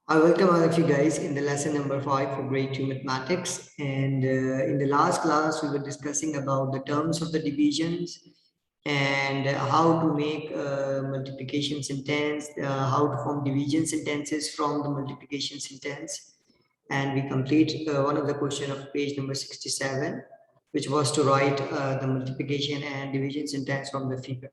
I welcome all of you guys in the lesson number 5 for grade 2 mathematics. And in the last class, we were discussing about the terms of the divisions and how to make multiplication sentence, how to form division sentences from the multiplication sentence. And we complete one of the question of page number 67, which was to write the multiplication and division sentence from the figure.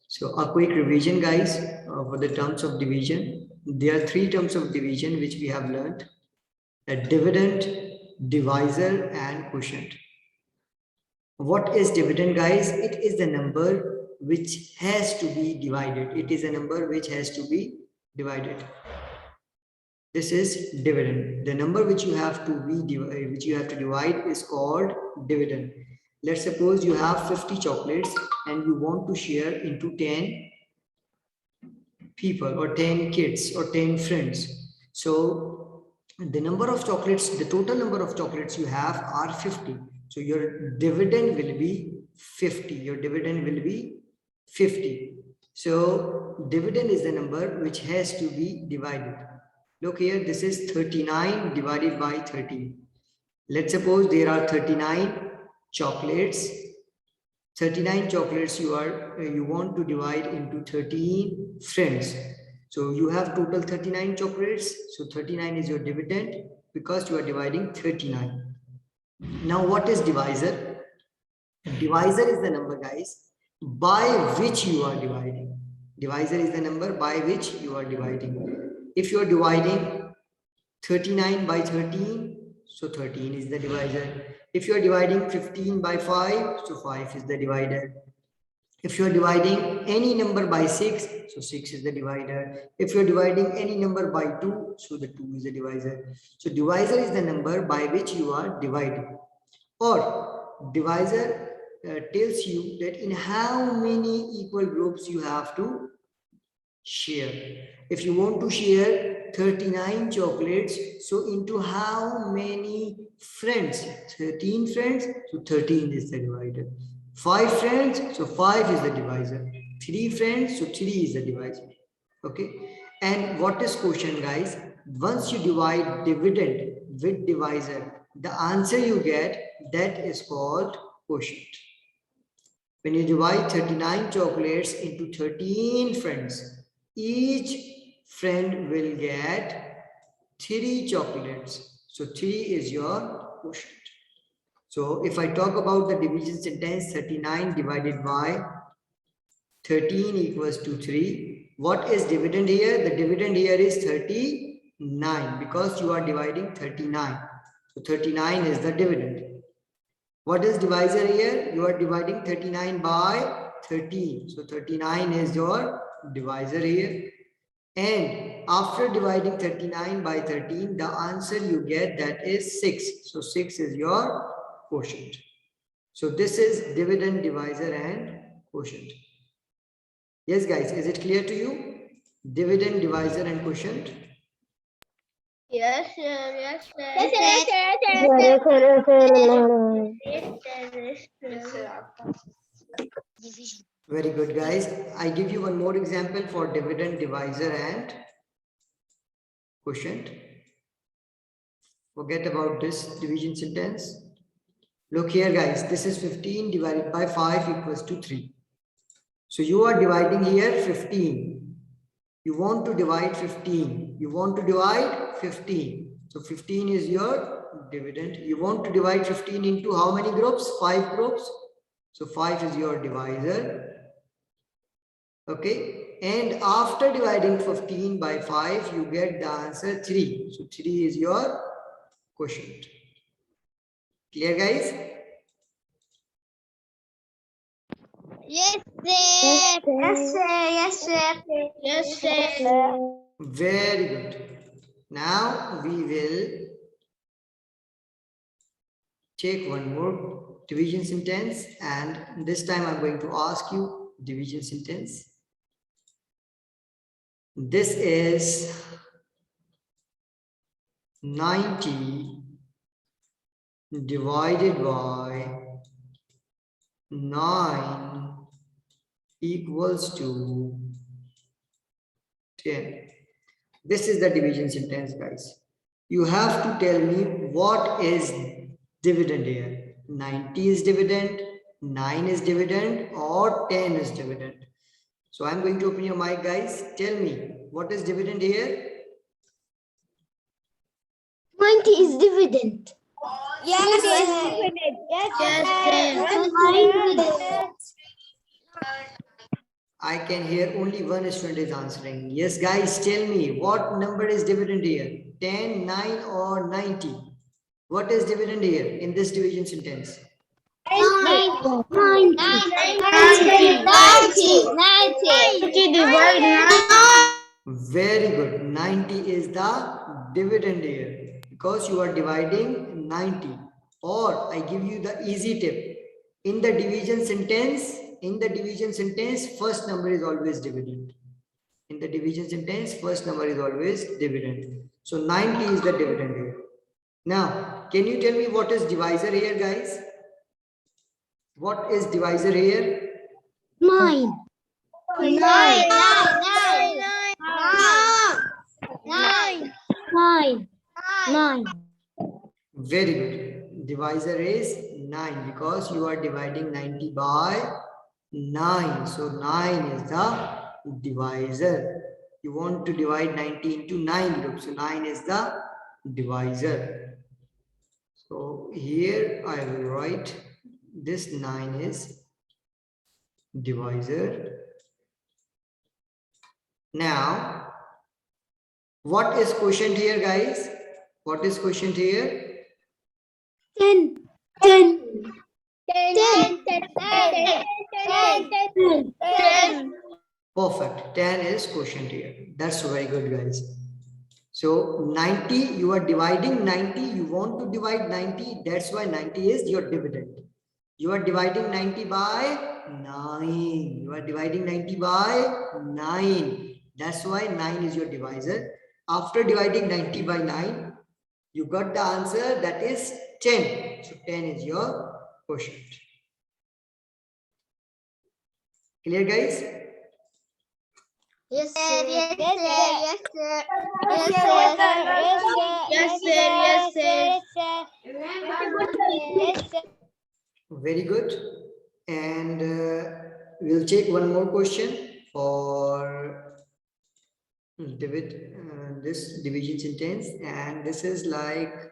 So a quick revision, guys, for the terms of division. There are 3 terms of division which we have learned: a dividend, divisor, and quotient. What is dividend, guys? It is the number which has to be divided. It is a number which has to be divided. This is dividend. The number which you have to divide is called dividend. Let's suppose you have 50 chocolates and you want to share into 10 people or 10 kids or 10 friends. So the number of chocolates, the total number of chocolates you have are 50. So your dividend will be 50. Your dividend will be 50. So dividend is the number which has to be divided. Look here, this is 39 divided by 13. Let's suppose there are 39 chocolates. 39 chocolates you want to divide into 13 friends. So you have total 39 chocolates. So 39 is your dividend because you are dividing 39. Now what is divisor? Divisor is the number, guys, by which you are dividing. Divisor is the number by which you are dividing. If you are dividing 39 by 13, so 13 is the divisor. If you are dividing 15 by 5, so 5 is the divider. If you are dividing any number by 6, so 6 is the divider. If you are dividing any number by 2, so the 2 is the divisor. So divisor is the number by which you are dividing. Or divisor tells you that in how many equal groups you have to share. If you want to share 39 chocolates, so into how many friends? 13 friends, so 13 is the divisor. 5 friends, so 5 is the divisor. 3 friends, so 3 is the divisor. Okay. And what is quotient, guys? Once you divide dividend with divisor, the answer you get, that is called quotient. When you divide 39 chocolates into 13 friends, each friend will get 3 chocolates. So 3 is your quotient. So if I talk about the division sentence, 39 divided by 13 equals to 3. What is dividend here? The dividend here is 39 because you are dividing 39. So 39 is the dividend. What is divisor here? You are dividing 39 by 13. So 39 is your divisor here. And after dividing 39 by 13, the answer you get, that is 6. So 6 is your quotient. So this is dividend, divisor, and quotient. Yes, guys, is it clear to you? Dividend, divisor, and quotient? Yes, sir. Yes, sir. Yes, Very good, guys. I give you one more example for dividend, divisor, and quotient. Forget about this division sentence. Look here, guys. This is 15 divided by 5 equals to 3. So you are dividing here 15. You want to divide 15. You want to divide 15. So 15 is your dividend. You want to divide 15 into how many groups? 5 groups. So 5 is your divisor. Okay. And after dividing 15 by 5, you get the answer 3. So 3 is your quotient. Clear, guys? Yes, sir. Yes, sir. Yes, sir. Yes, sir. Very good. Now we will take one more division sentence, and this time I'm going to ask you division sentence. This is 90 divided by 9 equals to 10. This is the division sentence, guys. You have to tell me what is dividend here. 90 is dividend, 9 is dividend, or 10 is dividend. So I'm going to open your mic, guys. Tell me what is dividend here. 20 is dividend. Yes, sir. I can hear only one student is answering. Yes, guys, tell me what number is dividend here? 10, 9, or 90? What is dividend here in this division sentence? 90. Very good. 90 is the dividend here because you are dividing 90. Or I give you the easy tip. In the division sentence, first number is always dividend. In the division sentence, first number is always dividend. So 90 is the dividend here. Now, can you tell me what is divisor here, guys? What is divisor here? 9. Very good. Divisor is 9 because you are dividing 90 by 9. So 9 is the divisor. You want to divide 90 into 9 groups. So 9 is the divisor. So here I will write this 9 is divisor. Now, what is quotient here, guys? What is quotient here? 10. Perfect. 10 is quotient here. That's very good, guys. So 90, you are dividing 90. You want to divide 90. That's why 90 is your dividend. You are dividing 90 by 9. You are dividing 90 by 9. That's why 9 is your divisor. After dividing 90 by 9, you got the answer, that is 10. So 10 is your quotient. Clear, guys? Yes, sir. Yes, sir. Yes, sir. Very good. And we'll take one more question for this division sentence. And this is like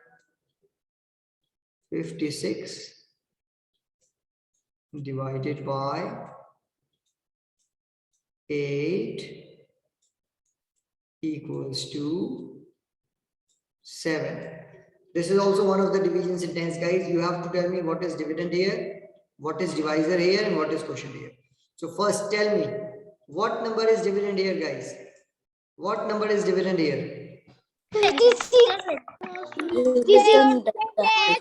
56 divided by 8 equals to 7. This is also one of the division sentence, guys. You have to tell me what is dividend here, what is divisor here, and what is quotient here. So first tell me, what number is dividend here, guys? What number is dividend here? 56.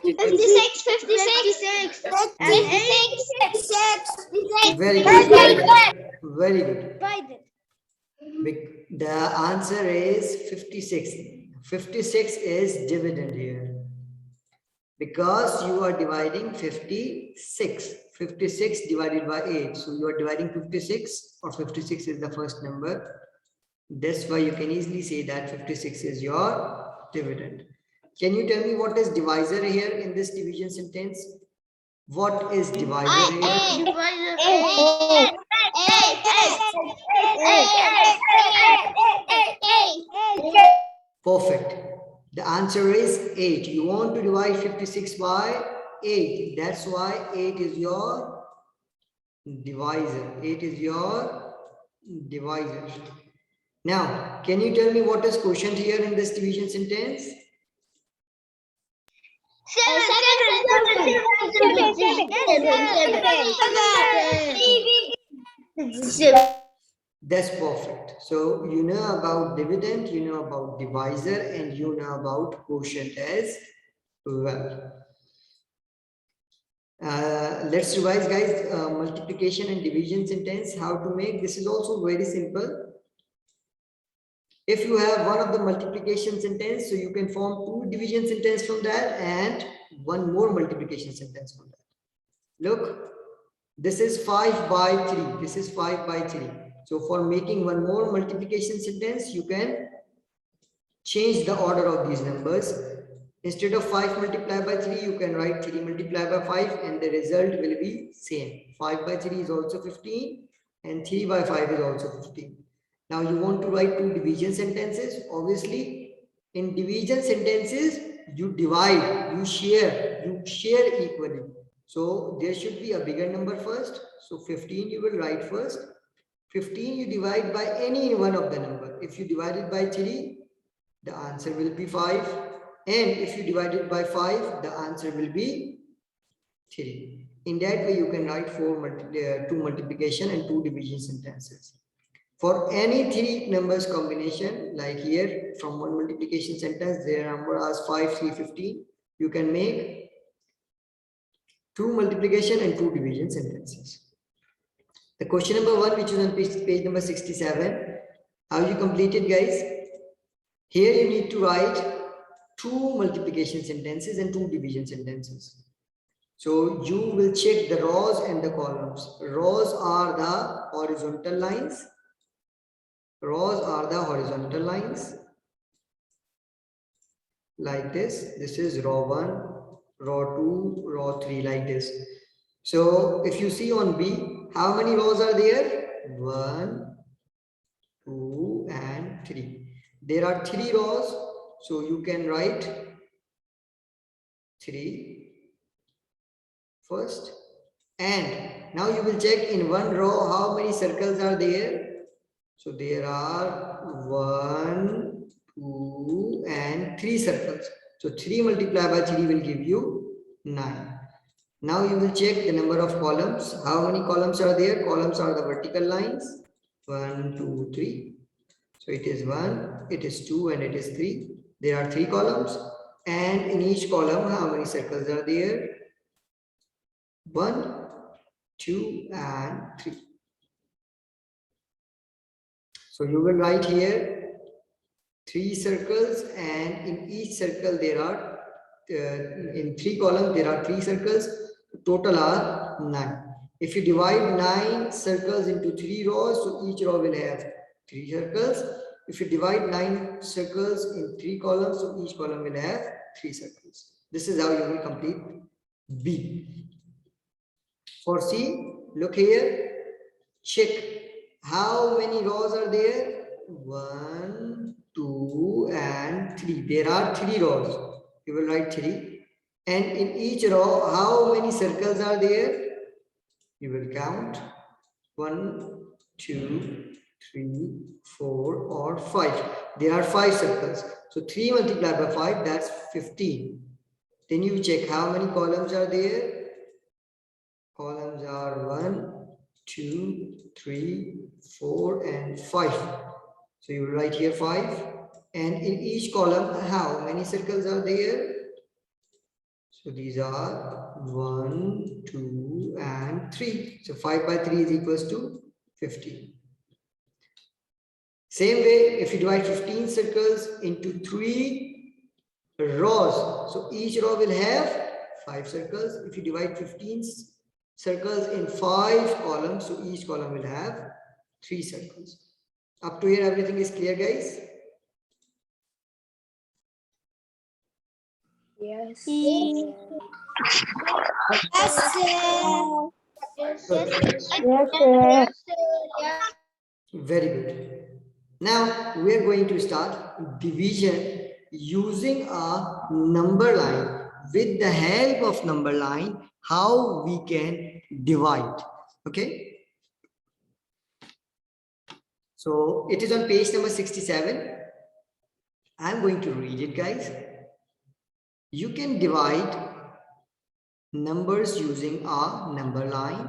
56. Very good. Very good. The answer is 56. 56 is dividend here. Because you are dividing 56. 56 divided by 8. So you are dividing 56, or 56 is the first number. That's why you can easily say that 56 is your dividend. Can you tell me what is divisor here in this division sentence? What is divisor here? Perfect. The answer is 8. You want to divide 56 by 8. That's why 8 is your divisor. 8 is your divisor. Now, can you tell me what is quotient here in this division sentence? 7. That's perfect. So you know about dividend, you know about divisor, and you know about quotient as well. Let's revise, guys. Multiplication and division sentence, how to make. This is also very simple. If you have one of the multiplication sentence, so you can form 2 division sentence from that and one more multiplication sentence from that. Look, this is 5 by 3. This is 5 by 3. So for making one more multiplication sentence, you can change the order of these numbers. Instead of 5 multiplied by 3, you can write 3 multiplied by 5 and the result will be same. 5 by 3 is also 15 and 3 by 5 is also 15. Now you want to write two division sentences. Obviously, in division sentences, you divide, you share equally. So there should be a bigger number first. So 15 you will write first. 15 you divide by any one of the number. If you divide it by 3, the answer will be 5. And if you divide it by 5, the answer will be 3. In that way, you can write 2 multiplication and 2 division sentences. For any 3 numbers combination, like here, from 1 multiplication sentence, their number as 5, 3, 15, you can make 2 multiplication and 2 division sentences. The question number 1, which is on page number 67, how you complete it, guys? Here you need to write 2 multiplication sentences and 2 division sentences. So you will check the rows and the columns. Rows are the horizontal lines. Rows are the horizontal lines. Like this. This is row 1, row 2, row 3, like this. So if you see on B, how many rows are there? 1, 2, and 3. There are 3 rows. So you can write 3 first. And now you will check in one row how many circles are there. So there are 1, 2, and 3 circles. So 3 multiplied by 3 will give you 9. Now you will check the number of columns. How many columns are there? Columns are the vertical lines. 1, 2, 3. So it is 1, it is 2, and it is 3. There are 3 columns. And in each column, how many circles are there? 1, 2, and 3. So you will write here 3 circles, and in each circle there are, in 3 columns there are 3 circles. Total are 9. If you divide 9 circles into 3 rows, so each row will have 3 circles. If you divide 9 circles in 3 columns, so each column will have 3 circles. This is how you will complete B. For C, look here, check how many rows are there. 1, 2, and 3. There are 3 rows. You will write 3. And in each row, how many circles are there? You will count 1, 2, 3, 4, or 5. There are 5 circles. So 3 multiplied by 5, that's 15. Then you check how many columns are there. Columns are 1, 2, 3, 4, and 5. So you will write here 5. And in each column, how many circles are there? So these are 1, 2, and 3. So 5 by 3 is equals to 15. Same way, if you divide 15 circles into 3 rows, so each row will have 5 circles. If you divide 15 circles in 5 columns, so each column will have 3 circles. Up to here, everything is clear, guys? Yes. Yes, sir. Yes, sir. Very good. Now we are going to start division using a number line. With the help of number line, how we can divide. Okay. So it is on page number 67. I'm going to read it, guys. You can divide numbers using a number line.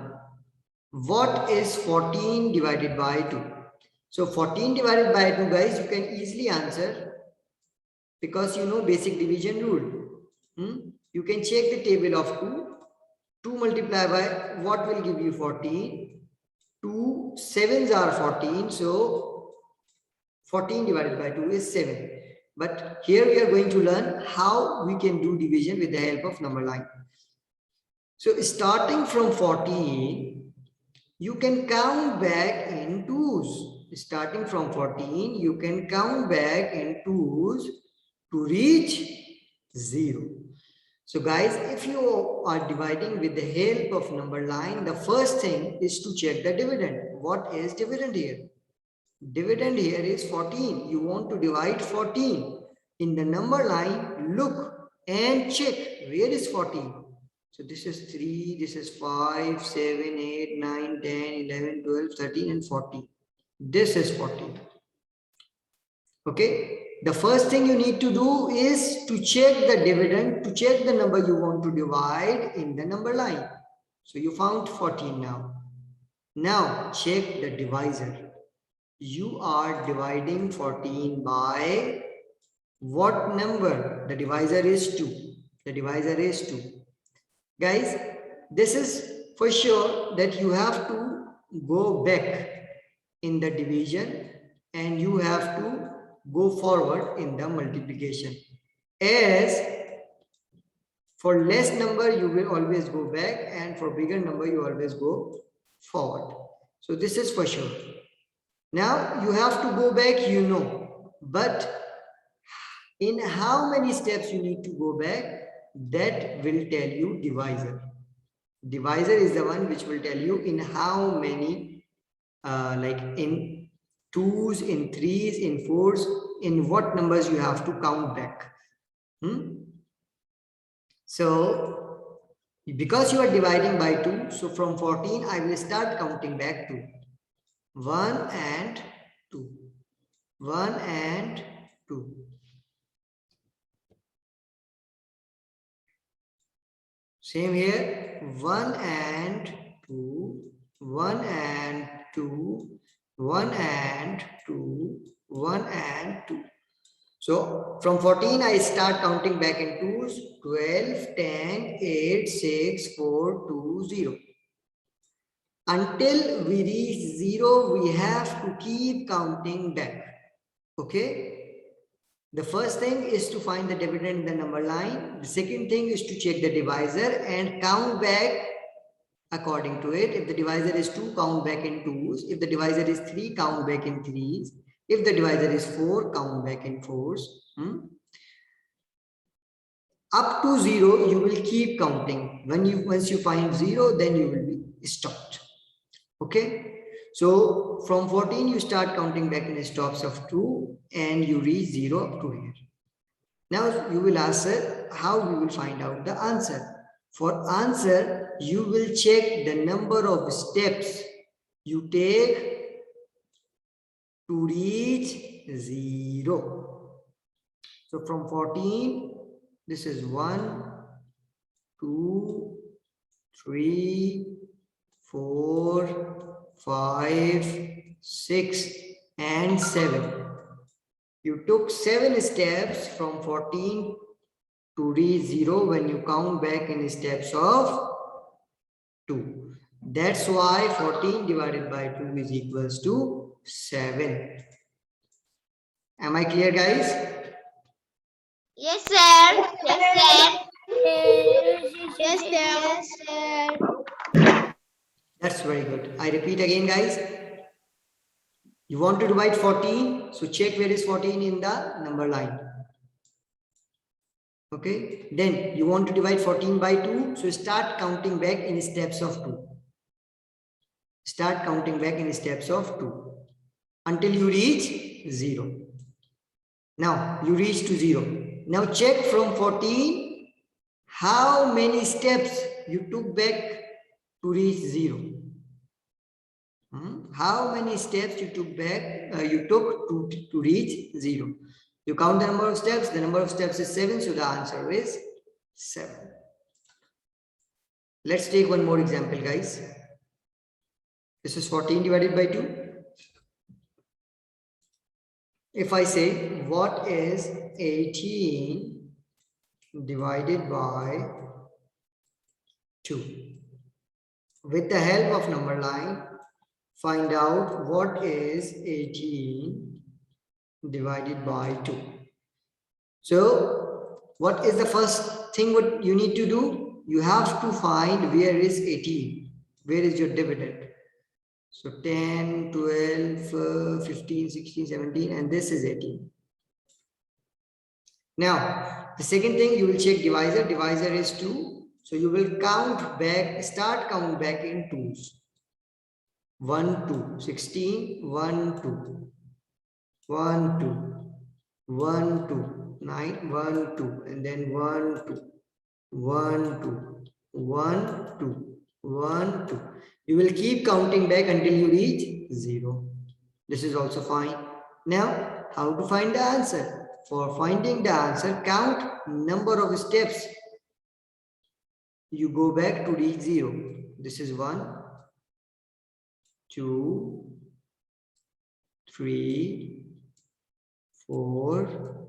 What is 14 divided by 2? So 14 divided by 2, guys, you can easily answer because you know basic division rule. You can check the table of 2. 2 multiplied by what will give you 14? 2 sevens are 14. So 14 divided by 2 is 7. But here we are going to learn how we can do division with the help of number line. So starting from 14, you can count back in twos. Starting from 14, you can count back in 2s to reach 0. So guys, if you are dividing with the help of number line, the first thing is to check the dividend. What is dividend here? Dividend here is 14. You want to divide 14. In the number line, look and check where is 14. So this is 3, this is 5, 7, 8, 9, 10, 11, 12, 13 and 14. This is 14. Okay. The first thing you need to do is to check the dividend, to check the number you want to divide in the number line. So you found 14 now. Now check the divisor. You are dividing 14 by what number? The divisor is 2. The divisor is 2. Guys, this is for sure that you have to go back in the division and you have to go forward in the multiplication. As for less number, you will always go back, and for bigger number, you always go forward. So this is for sure. Now you have to go back, you know, but in how many steps you need to go back, that will tell you divisor. Divisor is the one which will tell you in how many, like in 2s, in 3s, in 4s, in what numbers you have to count back. So because you are dividing by 2, so from 14 I will start counting back to 1 and 2, 1 and 2. Same here, 1 and 2, 1 and 2, 1 and 2, 1 and 2. So from 14, I start counting back in 2s, 12, 10, 8, 6, 4, 2, 0. Until we reach 0, we have to keep counting back. Okay? The first thing is to find the dividend in the number line. The second thing is to check the divisor and count back according to it. If the divisor is 2, count back in 2s. If the divisor is 3, count back in 3s. If the divisor is 4, count back in 4s. Up to 0, you will keep counting. Once you find 0, then you will be stopped. Okay. So from 14, you start counting back in stops of 2 and you reach 0 up to here. Now you will ask, sir, how we will find out the answer? For answer, you will check the number of steps you take to reach 0. So from 14, this is 1, 2, 3, 4, 5, 6 and 7. You took 7 steps from 14 to reach 0 when you count back in steps of 2. That's why 14 divided by 2 is equals to 7. Am I clear, guys? Yes, sir. Yes, sir. Yes, sir. That's very good. I repeat again, guys. You want to divide 14, so check where is 14 in the number line. Okay, then you want to divide 14 by 2, so start counting back in steps of 2. Start counting back in steps of 2 until you reach 0. Now you reach to 0. Now check from 14 how many steps you took back to reach 0. How many steps you took back, to reach 0? You count the number of steps. The number of steps is 7, so the answer is 7. Let's take one more example, guys. This is 14 divided by 2. If I say, what is 18 divided by 2? With the help of number line, find out what is 18 divided by 2. So what is the first thing what you need to do? You have to find where is 18, where is your dividend. So 10, 12, 15, 16, 17, and this is 18. Now, the second thing you will check divisor. Divisor is 2. So you will count back, start count back in 2s. 1, 2, 16, 1, 2, 1, 2, 1, 2, 9, 1, 2, and then 1, 2, 1, 2, 1, 2, 1, 2. You will keep counting back until you reach 0. This is also fine. Now, how to find the answer? For finding the answer, count number of steps. You go back to reach 0. This is 1, 2, 3, 4,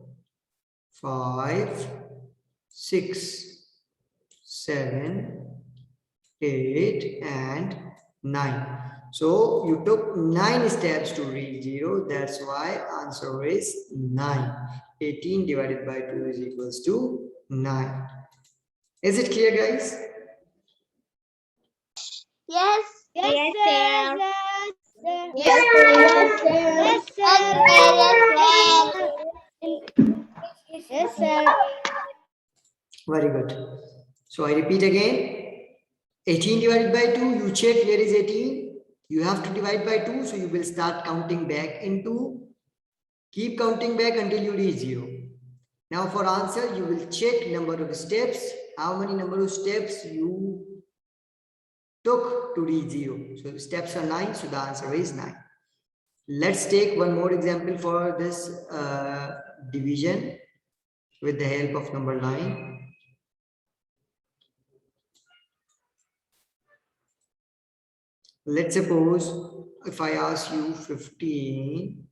5, 6, 7, 8, and 9. So you took 9 steps to reach 0. That's why answer is 9. 18 divided by 2 is equals to 9. Is it clear, guys? Yes. Yes, sir. Yes, Yes, sir. Very good. So I repeat again. 18 divided by 2, you check where is 18. You have to divide by 2, so you will start counting back into. Keep counting back until you reach 0. Now for answer, you will check number of steps. How many number of steps you took to reach 0. So the steps are 9, so the answer is 9. Let's take one more example for this division with the help of number 9. Let's suppose if I ask you 15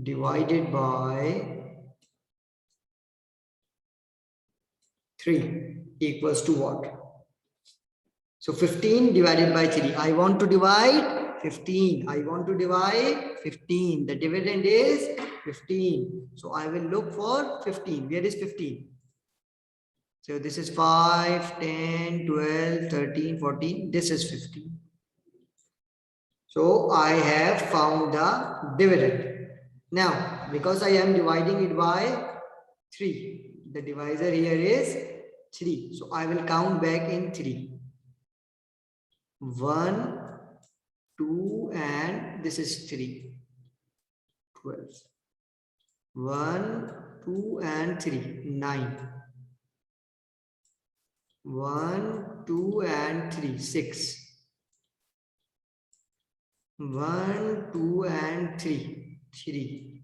divided by 3 equals to what? So 15 divided by 3. I want to divide 15. I want to divide 15. The dividend is 15. So I will look for 15. Where is 15? So this is 5, 10, 12, 13, 14. This is 15. So I have found the dividend. Now, because I am dividing it by 3, the divisor here is 3. So I will count back in 3. 1, 2, and this is 3. 12. 1, 2, and 3. 9. 1, 2, and 3. 6. 1, 2, and 3. 3.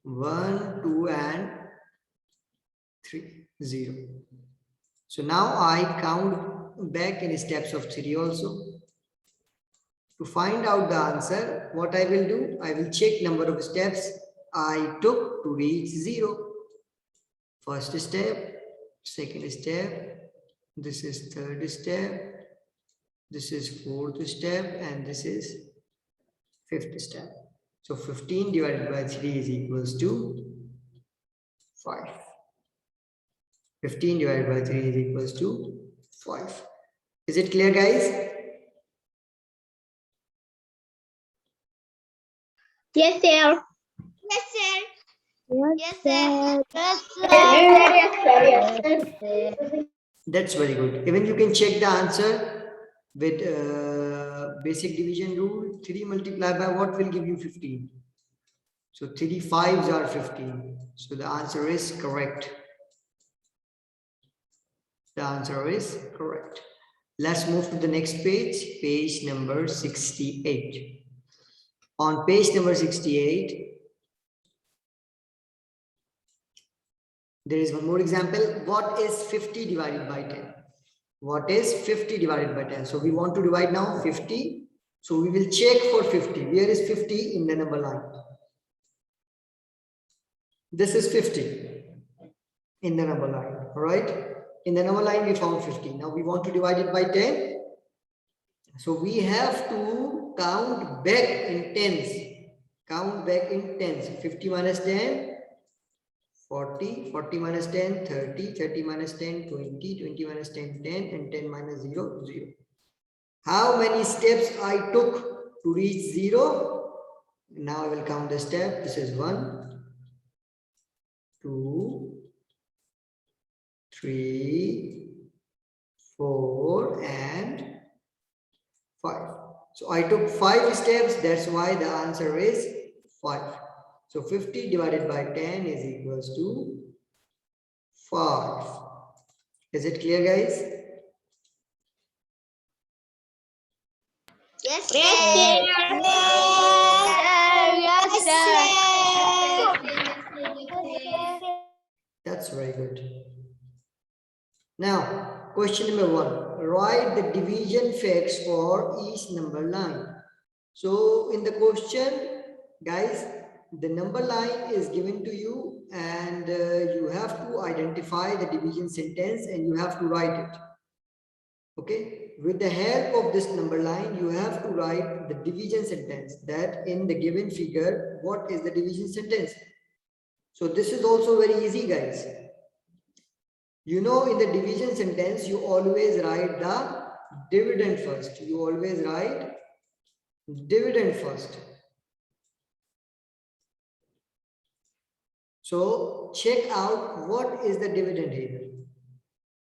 1, 2, and 3. 0. So now I count back in steps of 3 also. To find out the answer, what I will do, I will check number of steps I took to reach 0. First step, second step, this is third step, this is fourth step, and this is fifth step. So 15 divided by 3 is equals to 5. 15 divided by 3 is equals to 5. Is it clear, guys? Yes, sir. Yes, sir. Yes, Yes, sir. sir. Yes, sir. That's very good. Even you can check the answer with basic division rule. 3 multiplied by what will give you 15? So 3 5s are 15. So the answer is correct. The answer is correct. Let's move to the next page, page number 68. On page number 68, there is one more example. What is 50 divided by 10? What is 50 divided by 10? So we want to divide now 50. So we will check for 50. Where is 50 in the number line? This is 50 in the number line, all right? In the number line, we found 50. Now we want to divide it by 10. So we have to count back in tens. Count back in tens. 50 minus 10, 40, 40 minus 10, 30, 30 minus 10, 20, 20 minus 10, 10, and 10 minus 0, 0. How many steps I took to reach 0? Now I will count the step. This is 1, 2, 3, 4, and 5. So I took 5 steps. That's why the answer is 5. So 50 divided by 10 is equals to 5. Is it clear, guys? Yes, Yes, That's very good. Now, question number 1. Write the division facts for each number line. So, in the question, guys, the number line is given to you and you have to identify the division sentence and you have to write it. Okay, with the help of this number line, you have to write the division sentence, that in the given figure, what is the division sentence? So this is also very easy, guys. You know, in the division sentence, you always write the dividend first. You always write dividend first. So check out what is the dividend here.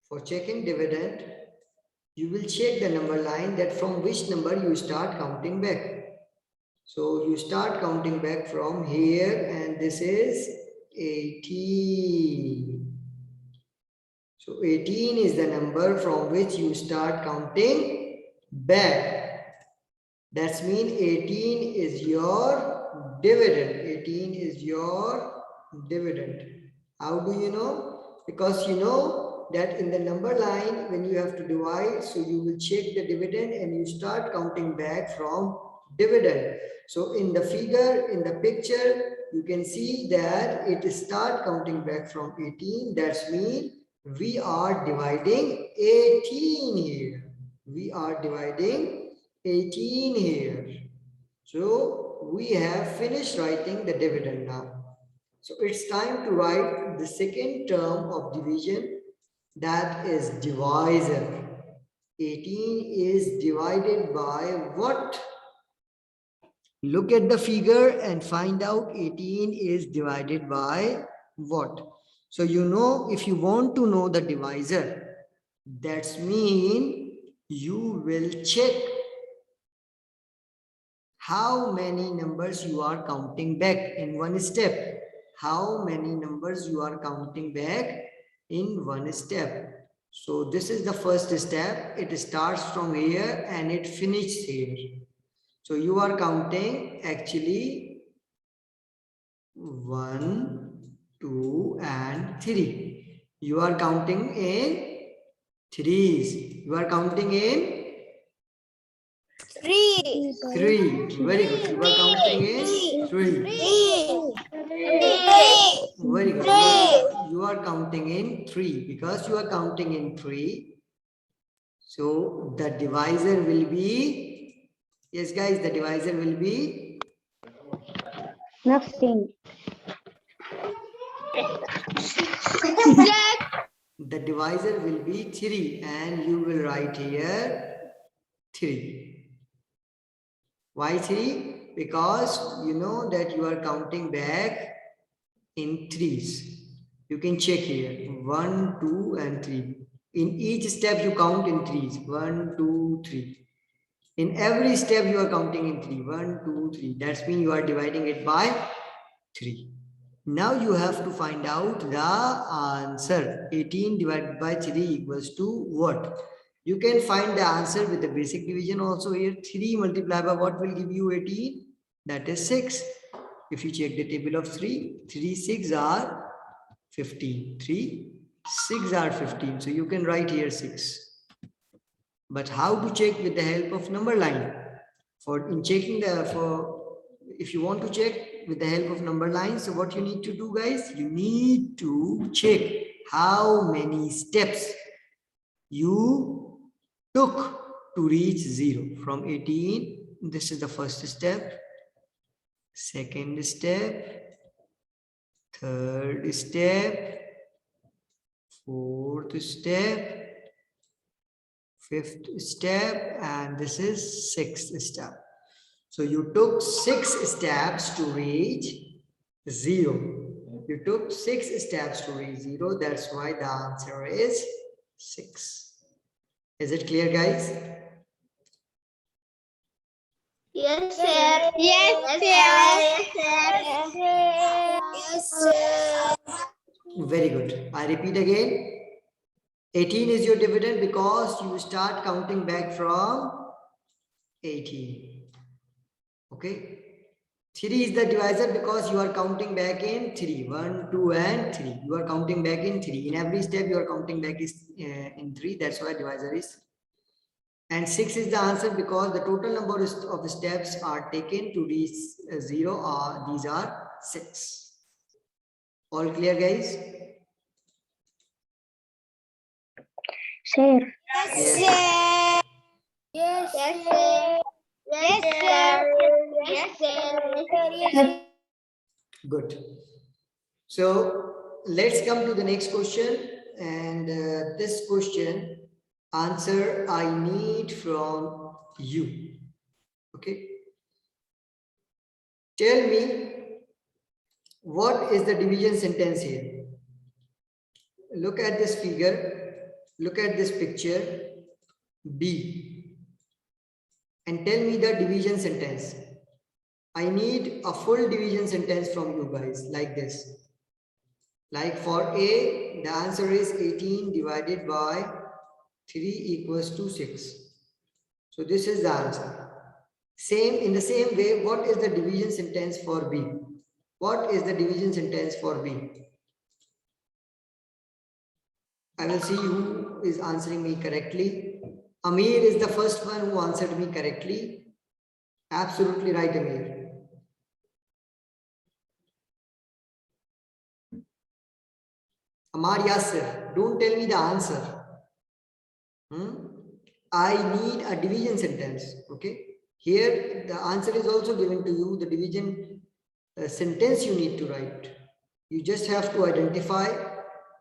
For checking dividend, you will check the number line, that from which number you start counting back. So you start counting back from here, and this is 18. So 18 is the number from which you start counting back. That's mean 18 is your dividend. 18 is your dividend. How do you know? Because you know that in the number line, when you have to divide, so you will check the dividend and you start counting back from dividend. So in the figure, in the picture, you can see that it start counting back from 18. That's mean we are dividing 18 here. We are dividing 18 here. So we have finished writing the dividend now. So it's time to write the second term of division, that is divisor. 18 is divided by what? Look at the figure and find out 18 is divided by what. So you know, if you want to know the divisor, that's mean you will check how many numbers you are counting back in one step. How many numbers you are counting back in one step. So this is the first step. It starts from here and it finishes here. So you are counting actually 1, 2, and 3. You are counting in threes. You are counting in 3. 3. Very good. You are counting in 3. Very good. You are counting in 3 because you are counting in 3. So the divisor will be, yes guys, the divisor will be nothing. the divisor will be 3 and you will write here 3. Why 3? Because you know that you are counting back in threes. You can check here 1, 2, and 3. In each step you count in threes. 1, 2, 3. In every step you are counting in 3. 1, 2, 3. That's mean you are dividing it by 3. Now you have to find out the answer. 18 divided by 3 equals to what? You can find the answer with the basic division also here. 3 multiplied by what will give you 18? That is 6. If you check the table of 3, 3 6 are 15. 3 6 are 15. So you can write here 6. But how to check with the help of number line? If you want to check with the help of number line, so what you need to do, guys? You need to check how many steps you took to reach 0 from 18. This is the first step, second step, third step, fourth step, fifth step, and this is sixth step. So you took 6 steps to reach 0. You took 6 steps to reach 0. That's why the answer is 6. Is it clear, guys? Yes, sir. Yes, sir. Very good. I repeat again. 18 is your dividend because you start counting back from 18. Okay. 3 is the divisor because you are counting back in 3. 1, 2, and 3. You are counting back in 3. In every step, you are counting back in 3. That's why divisor is. And 6 is the answer because the total number of steps are taken to reach 0. These are 6. All clear, guys? Sir. Yes. Yes, sir. Yes, sir. Yes, sir. Good. So let's come to the next question. And this question, answer I need from you. Okay. Tell me, what is the division sentence here? Look at this figure. Look at this picture B. And tell me the division sentence. I need a full division sentence from you guys like this. Like for A, the answer is 18 divided by 3 equals to 6. So this is the answer. In the same way, what is the division sentence for B? What is the division sentence for B? I will see who is answering me correctly. Amir is the first one who answered me correctly. Absolutely right, Amir. Amar Yasser, don't tell me the answer. I need a division sentence. Okay. Here, the answer is also given to you. The division sentence you need to write. You just have to identify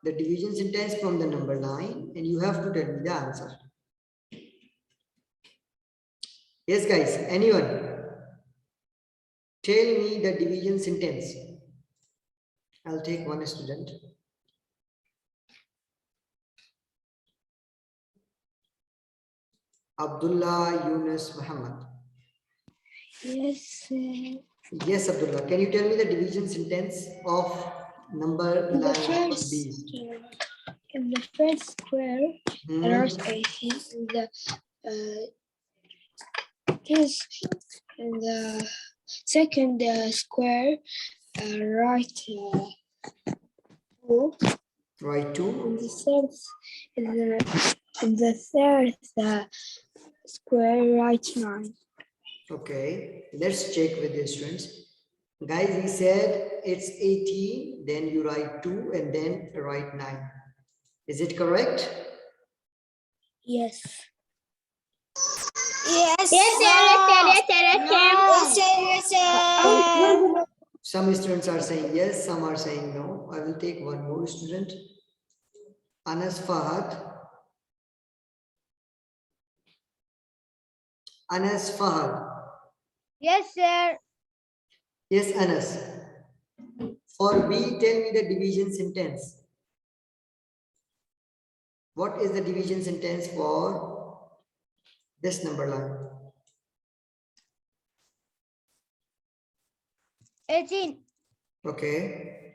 the division sentence from the number line and you have to tell me the answer. Yes, guys, anyone? Tell me the division sentence. I'll take one student. Abdullah Yunus Muhammad. Yes, sir. Yes, Abdullah. Can you tell me the division sentence of number line B? In the first square, there is 18. In the second square, right 2. Right, 2. In the third square, right 9. Okay, let's check with the students. Guys, he said it's 18, then you write 2 and then write 9. Is it correct? Yes. Yes, sir. Some students are saying yes, some are saying no. I will take one more student. Anas Fahad. Anas Fahad. Yes, sir. Yes, Anas. For B, tell me the division sentence. What is the division sentence for this number line? 18. Okay.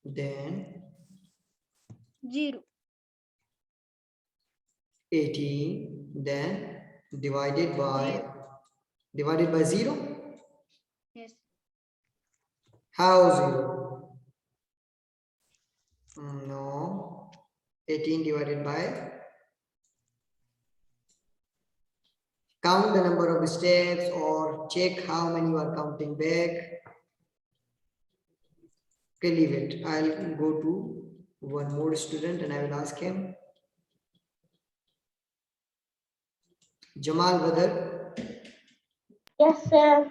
Then 0. 18, then divided by 0. Yes. How 0? No. 18 divided by, count the number of steps or check how many you are counting back. Okay, leave it. I'll go to one more student and I will ask him. Jamal Badr. Yes, sir.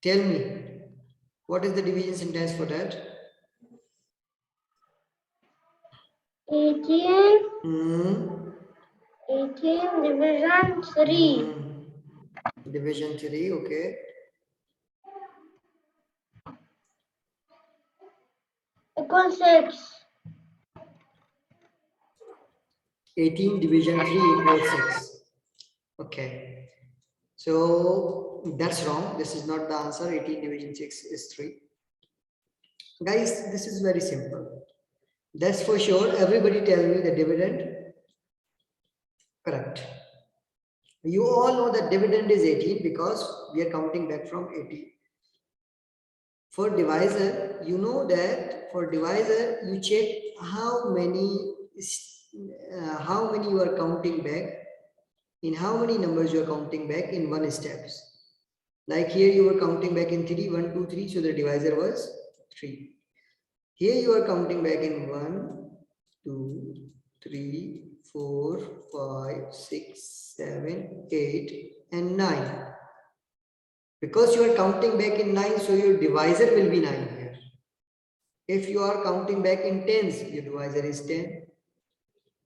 Tell me, what is the division sentence for that? 18. Hmm. 18 division 3. Division 3, okay. Equals 6. 18 division 3 equals 6. Okay. So that's wrong. This is not the answer. 18 division 6 is 3. Guys, this is very simple. That's for sure. Everybody tell me the dividend. Correct. You all know that dividend is 18 because we are counting back from 18. For divisor, you know that for divisor, you check how many you are counting back, in how many numbers you are counting back in one steps. Like here you were counting back in 3, 1, 2, 3, so the divisor was 3. Here you are counting back in 1, 2, 3, 4, 5, 6, 7, 8, and 9. Because you are counting back in 9, so your divisor will be 9 here. If you are counting back in tens, your divisor is 10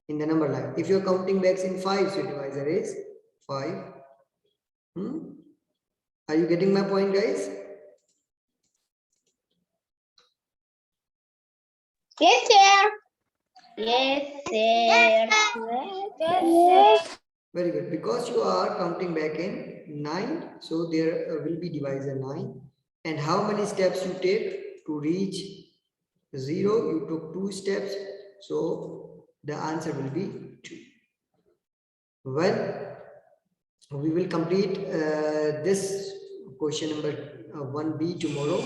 in the number line. If you are counting back in 5s, your divisor is 5. Are you getting my point, guys? Yes, sir. Yes, sir. Yes, sir. Very good. Because you are counting back in 9, so there will be divisor 9. And how many steps you take to reach 0? You took 2 steps, so the answer will be 2. Well, we will complete this question number 1B tomorrow,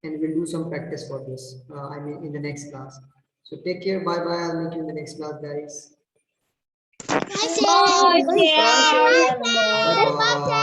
and we'll do some practice for this. I mean, in the next class. So take care. Bye bye. I'll meet you in the next class, guys. Bye, sir. Bye bye.